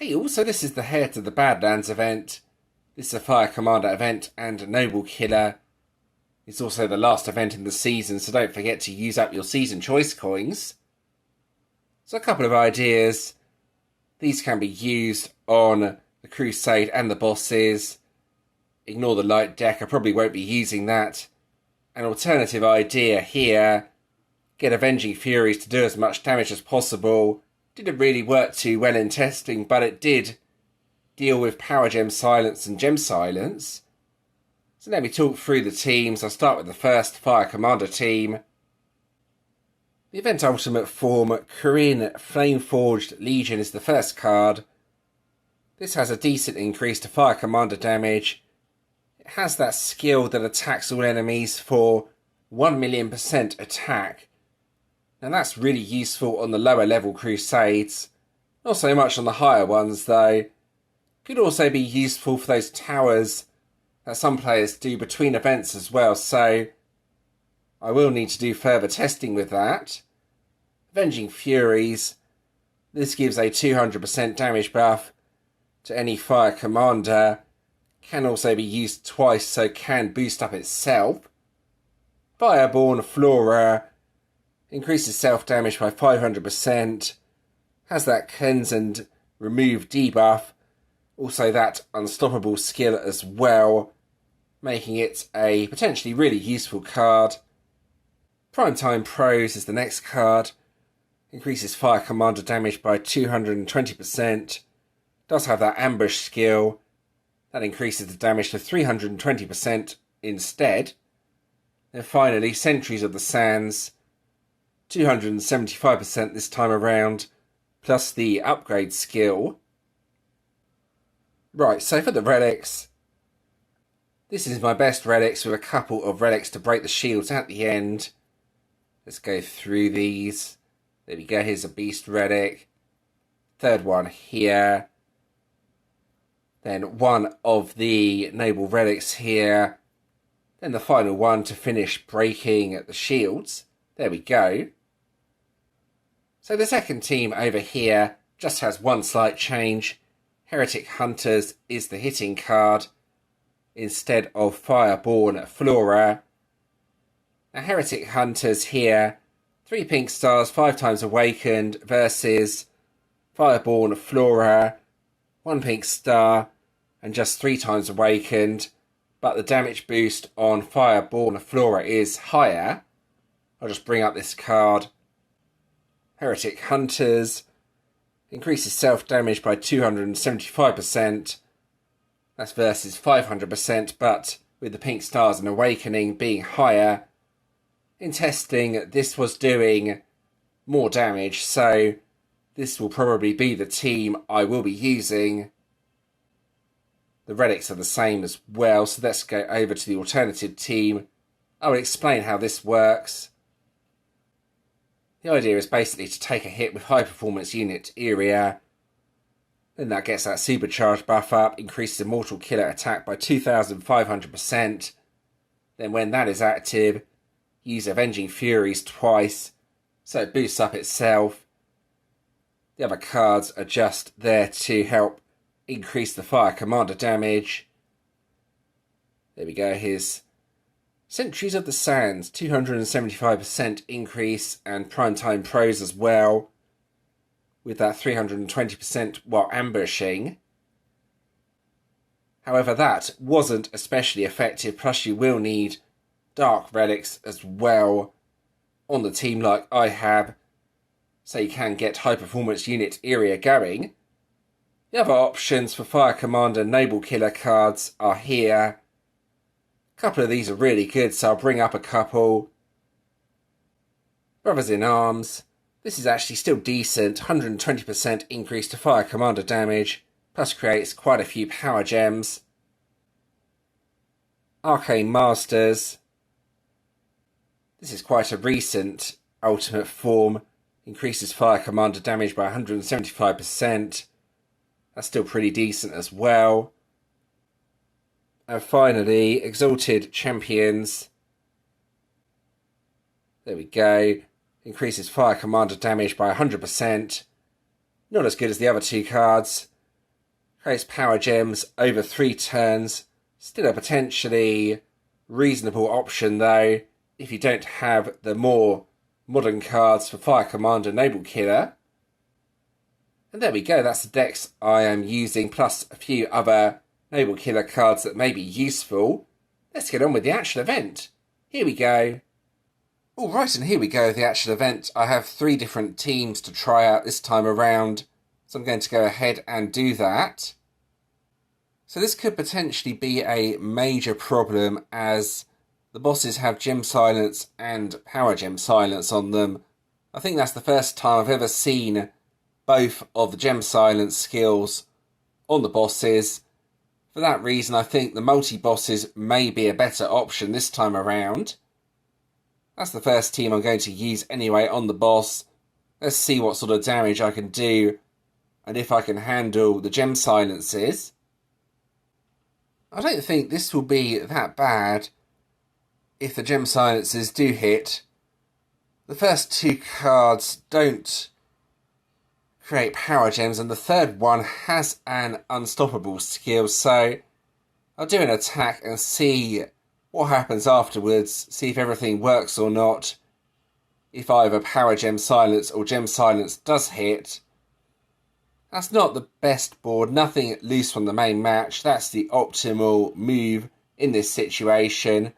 Hey, also this is the Heir to the Badlands event. This is a Fire Commander event and a Noble Killer. It's also the last event in the season, so don't forget to use up your season choice coins. So a couple of ideas. These can be used on the Crusade and the bosses. Ignore the light deck, I probably won't be using that. An alternative idea here. Get Avenging Furies to do as much damage as possible. Didn't really work too well in testing, but it did deal with Power Gem Silence and Gem Silence. So let me talk through the teams. I'll start with the first Fire Commander team. The event ultimate form, Korean Flameforged Legion, is the first card. This has a decent increase to Fire Commander damage. It has that skill that attacks all enemies for 1,000,000% attack. Now that's really useful on the lower level Crusades. Not so much on the higher ones though. Could also be useful for those towers that some players do between events as well, so I will need to do further testing with that. Avenging Furies. This gives a 200% damage buff to any Fire Commander. Can also be used twice, so can boost up itself. Fireborn Flora. Increases self-damage by 500%. Has that cleanse and remove debuff. Also that unstoppable skill as well, making it a potentially really useful card. Primetime Pros is the next card. Increases Fire Commander damage by 220%. Does have that ambush skill. That increases the damage to 320% instead. Then finally, Sentries of the Sands. 275% this time around, plus the upgrade skill. Right, so for the relics, this is my best relics with a couple of relics to break the shields at the end. Let's go through these. There we go, here's a beast relic. Third one here. Then one of the noble relics here. Then the final one to finish breaking the shields. There we go. So the second team over here just has one slight change. Heretic Hunters is the hitting card instead of Fireborn Flora. Now Heretic Hunters here, 3 pink stars, 5 times awakened versus Fireborn Flora, 1 pink star and just 3 times awakened. But the damage boost on Fireborn Flora is higher. I'll just bring up this card. Heretic Hunters increases self-damage by 275%. That's versus 500%, but with the pink stars and awakening being higher. In testing, this was doing more damage, so this will probably be the team I will be using. The relics are the same as well, so let's go over to the alternative team. I will explain how this works. The idea is basically to take a hit with high performance unit area. Then that gets that supercharged buff up, increases Immortal Killer attack by 2,500%. Then when that is active, use Avenging Furies twice, so it boosts up itself. The other cards are just there to help increase the Fire Commander damage. There we go, here's Sentries of the Sands, 275% increase, and Primetime Pros as well, with that 320% while ambushing. However, that wasn't especially effective, plus you will need Dark Relics as well on the team like I have, so you can get high performance unit area going. The other options for Fire Commander Noble Killer cards are here. A couple of these are really good, so I'll bring up a couple. Brothers in Arms. This is actually still decent. 120% increase to Fire Commander damage, plus creates quite a few power gems. Arcane Masters. This is quite a recent ultimate form. Increases Fire Commander damage by 175%. That's still pretty decent as well. And finally, Exalted Champions. There we go. Increases Fire Commander damage by 100%. Not as good as the other two cards. Creates power gems over 3 turns. Still a potentially reasonable option though, if you don't have the more modern cards for Fire Commander Noble Killer. And there we go, that's the decks I am using, plus a few other Noble Killer cards that may be useful. Let's get on with the actual event. Here we go. Alright, and here we go, the actual event. I have 3 different teams to try out this time around, so I'm going to go ahead and do that. So this could potentially be a major problem, as the bosses have Gem Silence and Power Gem Silence on them. I think that's the first time I've ever seen both of the Gem Silence skills on the bosses. For that reason, I think the multi-bosses may be a better option this time around. That's the first team I'm going to use anyway on the boss. Let's see what sort of damage I can do and if I can handle the Gem Silences. I don't think this will be that bad if the Gem Silences do hit. The first 2 cards don't create power gems, and the third one has an unstoppable skill, so I'll do an attack and see what happens afterwards, see if everything works or not. If either Power Gem Silence or Gem Silence does hit. That's not the best board, nothing loose from the main match. That's the optimal move in this situation.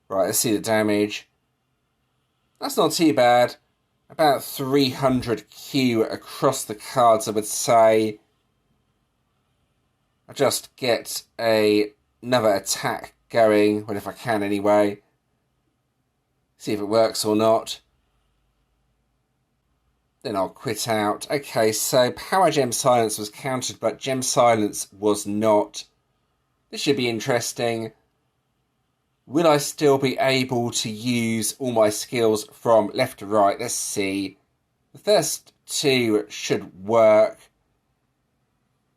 Right, let's see the damage. That's not too bad. About 300 Q across the cards, I would say. I'll just get another attack going, well, if I can anyway. See if it works or not. Then I'll quit out. Okay, so Power Gem Silence was countered, but Gem Silence was not. This should be interesting. Will I still be able to use all my skills from left to right? Let's see. The first 2 should work.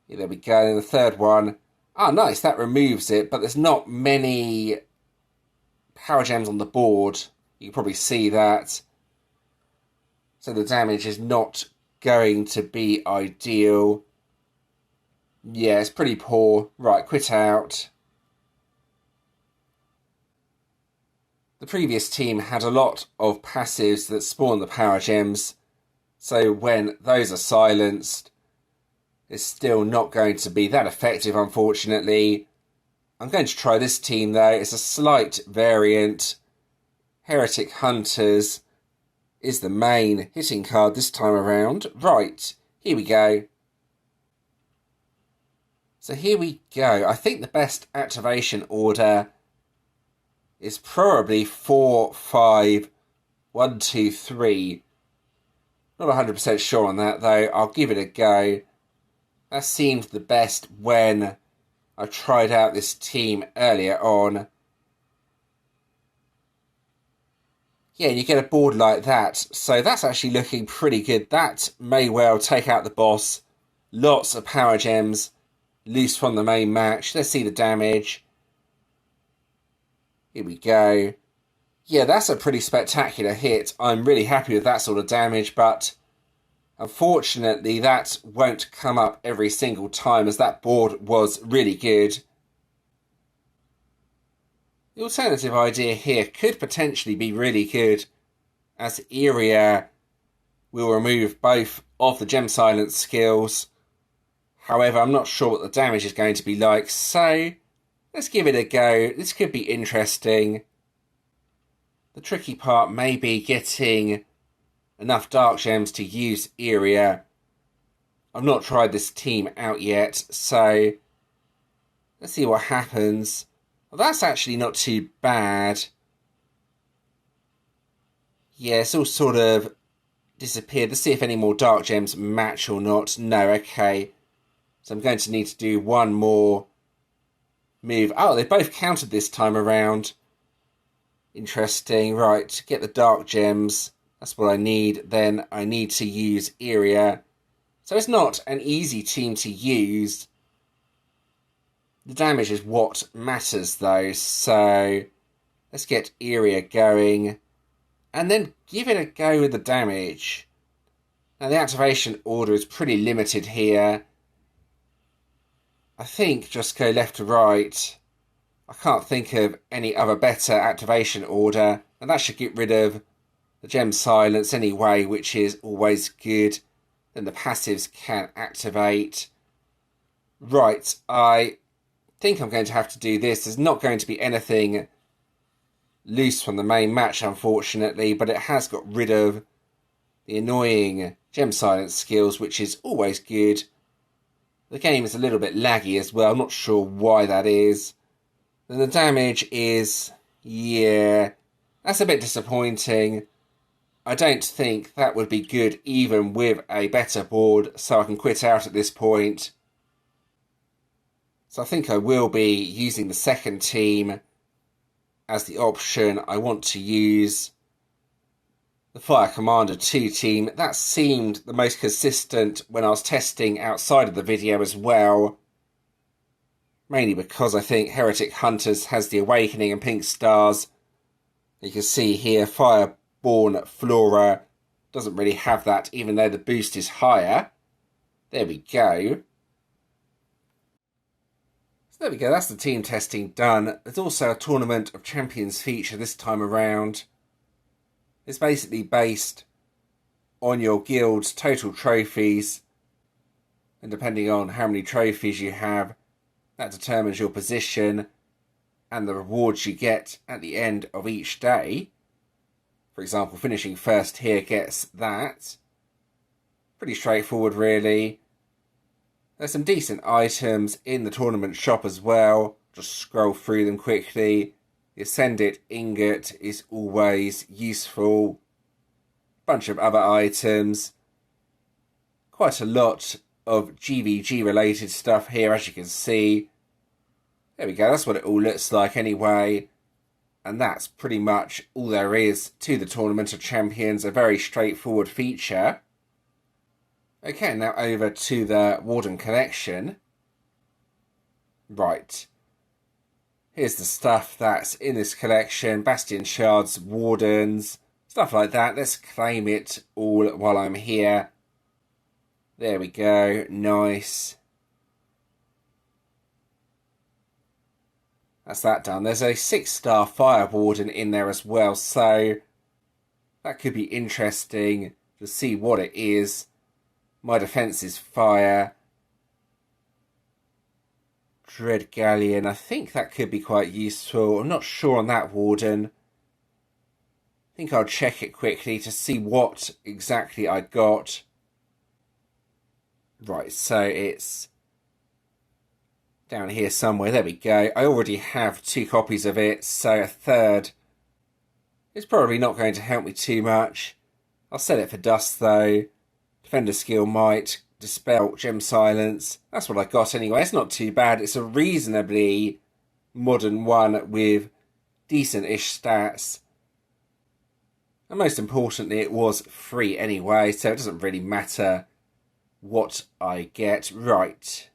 Yeah, there we go. And the third one. Ah, nice. That removes it. But there's not many power gems on the board. You can probably see that. So the damage is not going to be ideal. Yeah, it's pretty poor. Right, quit out. The previous team had a lot of passives that spawn the power gems, so when those are silenced, it's still not going to be that effective, unfortunately. I'm going to try this team though. It's a slight variant. Heretic Hunters is the main hitting card this time around. Right, here we go. So here we go. I think the best activation order is probably 4, 5, 1, 2, 3. Not 100% sure on that though. I'll give it a go. That seemed the best when I tried out this team earlier on. Yeah, you get a board like that. So that's actually looking pretty good. That may well take out the boss. Lots of power gems loose from the main match. Let's see the damage. Here we go. Yeah, that's a pretty spectacular hit. I'm really happy with that sort of damage, but unfortunately that won't come up every single time, as that board was really good. The alternative idea here could potentially be really good, as Heir will remove both of the Gem Silence skills. However, I'm not sure what the damage is going to be like, so let's give it a go. This could be interesting. The tricky part may be getting enough Dark Gems to use Heir. I've not tried this team out yet, so let's see what happens. Well, that's actually not too bad. Yeah, it's all sort of disappeared. Let's see if any more Dark Gems match or not. No, okay. So I'm going to need to do one more move. Oh, they both countered this time around. Interesting. Right, get the Dark Gems. That's what I need. Then I need to use Heir. So it's not an easy team to use. The damage is what matters though. So let's get Heir going. And then give it a go with the damage. Now the activation order is pretty limited here. I think just go left to right. I can't think of any other better activation order, and that should get rid of the gem silence anyway, which is always good. Then the passives can activate. Right, I think I'm going to have to do this. There's not going to be anything loose from the main match, unfortunately, but it has got rid of the annoying gem silence skills, which is always good. The game is a little bit laggy as well. I'm not sure why that is. And the damage is, yeah, that's a bit disappointing. I don't think that would be good even with a better board, so I can quit out at this point. So I think I will be using the second team as the option. I want to use the Fire Commander 2 team. That seemed the most consistent when I was testing outside of the video as well. Mainly because I think Heretic Hunters has the Awakening and Pink Stars. You can see here Fireborn Flora doesn't really have that, even though the boost is higher. There we go. There we go, that's the team testing done. There's also a Tournament of Champions feature this time around. It's basically based on your guild's total trophies. And depending on how many trophies you have, that determines your position and the rewards you get at the end of each day. For example, finishing first here gets that. Pretty straightforward, really. There's some decent items in the tournament shop as well. Just scroll through them quickly. The Ascended Ingot is always useful. Bunch of other items. Quite a lot of GVG related stuff here, as you can see. There we go, that's what it all looks like anyway. And that's pretty much all there is to the Tournament of Champions. A very straightforward feature. Okay, now over to the Warden Collection. Right. Here's the stuff that's in this collection. Bastion Shards, Wardens, stuff like that. Let's claim it all while I'm here. There we go. Nice. That's that done. There's a 6-star Fire Warden in there as well, so that could be interesting to see what it is. My defense is fire. Dread Galleon. I think that could be quite useful. I'm not sure on that Warden. I think I'll check it quickly to see what exactly I got. Right, so it's down here somewhere. There we go. I already have 2 copies of it, so a third is probably not going to help me too much. I'll set it for dust though. Defender skill might dispel gem silence. That's what I got anyway. It's not too bad. It's a reasonably modern one with decent-ish stats. And most importantly, it was free anyway, so it doesn't really matter what I get. Right.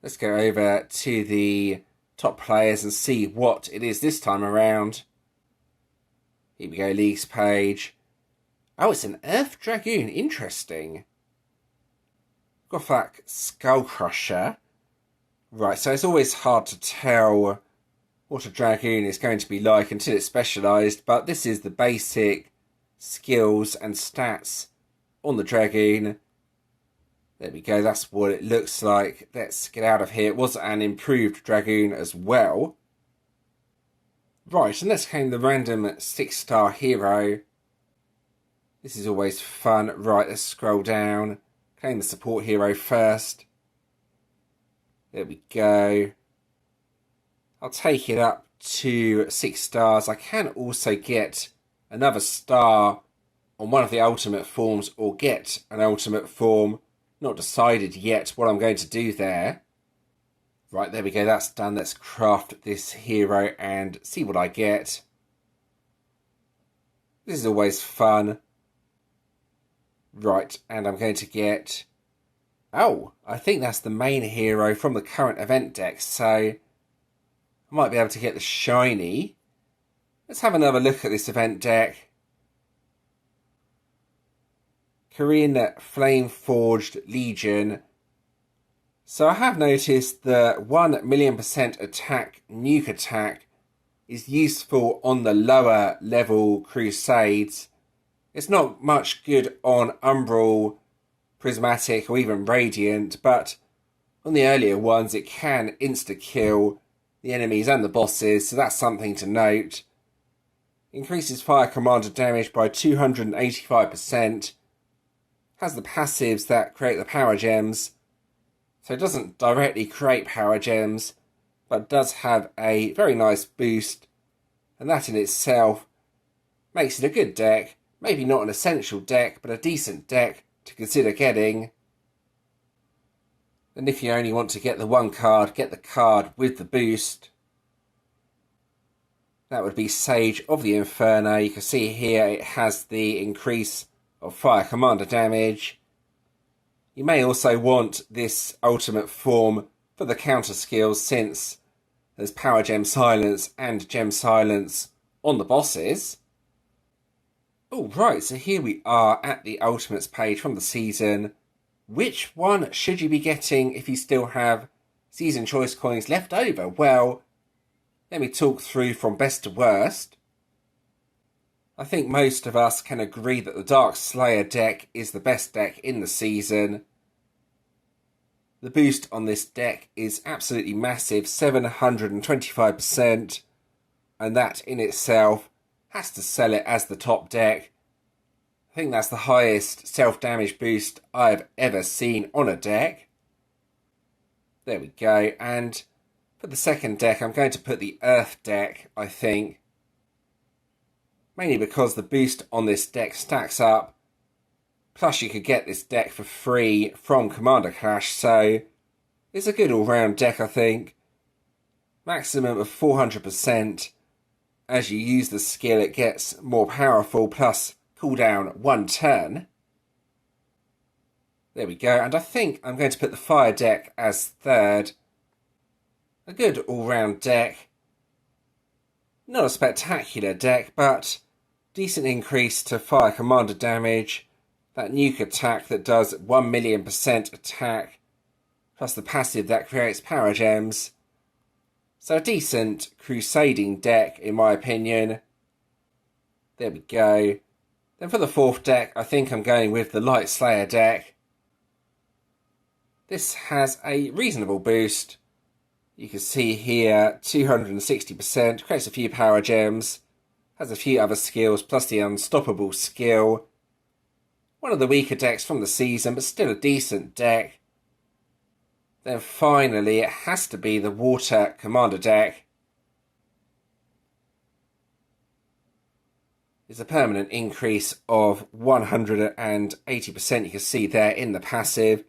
Let's go over to the top players and see what it is this time around. Here we go, leagues page. Oh, it's an Earth Dragoon. Interesting. Gothic Skull Crusher. Right, so it's always hard to tell what a Dragoon is going to be like until it's specialised, but this is the basic skills and stats on the Dragoon. There we go, that's what it looks like. Let's get out of here. It was an improved Dragoon as well. Right, and let's claim the random 6-star hero. This is always fun. Right, let's scroll down. Claim the support hero first. There we go. I'll take it up to 6 stars. I can also get another star on one of the ultimate forms or get an ultimate form. Not decided yet what I'm going to do there. Right, there we go. That's done. Let's craft this hero and see what I get. This is always fun. Right, and I'm going to get... Oh, I think that's the main hero from the current event deck, so I might be able to get the shiny. Let's have another look at this event deck. Korean Flame Forged Legion. So I have noticed the 1,000,000% attack nuke attack is useful on the lower level crusades. It's not much good on Umbral, Prismatic or even Radiant, but on the earlier ones it can insta-kill the enemies and the bosses, so that's something to note. Increases fire commander damage by 285%. Has the passives that create the power gems. So it doesn't directly create power gems, but does have a very nice boost. And that in itself makes it a good deck. Maybe not an essential deck, but a decent deck to consider getting. And if you only want to get the one card, get the card with the boost. That would be Sage of the Inferno. You can see here it has the increase of fire commander damage. You may also want this ultimate form for the counter skills, since there's power gem silence and gem silence on the bosses. Alright, so here we are at the ultimates page from the season. Which one should you be getting if you still have season choice coins left over? Well, let me talk through from best to worst. I think most of us can agree that the Dark Slayer deck is the best deck in the season. The boost on this deck is absolutely massive, 725%, and that in itself has to sell it as the top deck. I think that's the highest self-damage boost I've ever seen on a deck. There we go, and for the second deck I'm going to put the Earth deck, I think. Mainly because the boost on this deck stacks up. Plus you could get this deck for free from Commander Clash, so it's a good all-round deck, I think. Maximum of 400%. As you use the skill it gets more powerful, plus cooldown 1 turn. There we go, and I think I'm going to put the Fire deck as third. A good all-round deck. Not a spectacular deck, but decent increase to fire commander damage. That nuke attack that does 1,000,000% attack, plus the passive that creates power gems. So a decent crusading deck in my opinion. There we go. Then for the fourth deck, I think I'm going with the Light Slayer deck. This has a reasonable boost. You can see here 260%, creates a few power gems, has a few other skills plus the unstoppable skill. One of the weaker decks from the season, but still a decent deck. Then finally it has to be the Water Commander deck. It's a permanent increase of 180%, you can see there in the passive.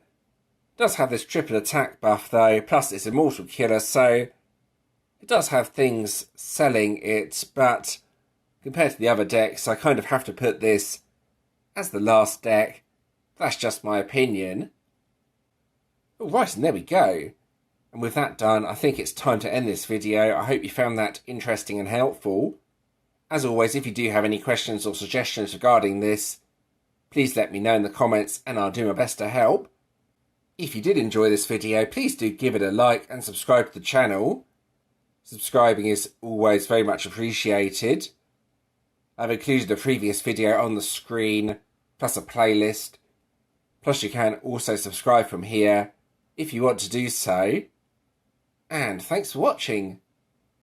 Does have this triple attack buff though, plus it's Immortal Killer, so it does have things selling it, but compared to the other decks, I kind of have to put this as the last deck. That's just my opinion. Alright, and there we go. And with that done, I think it's time to end this video. I hope you found that interesting and helpful. As always, if you do have any questions or suggestions regarding this, please let me know in the comments and I'll do my best to help. If you did enjoy this video, please do give it a like and subscribe to the channel. Subscribing is always very much appreciated. I've included a previous video on the screen, plus a playlist. Plus you can also subscribe from here if you want to do so. And thanks for watching.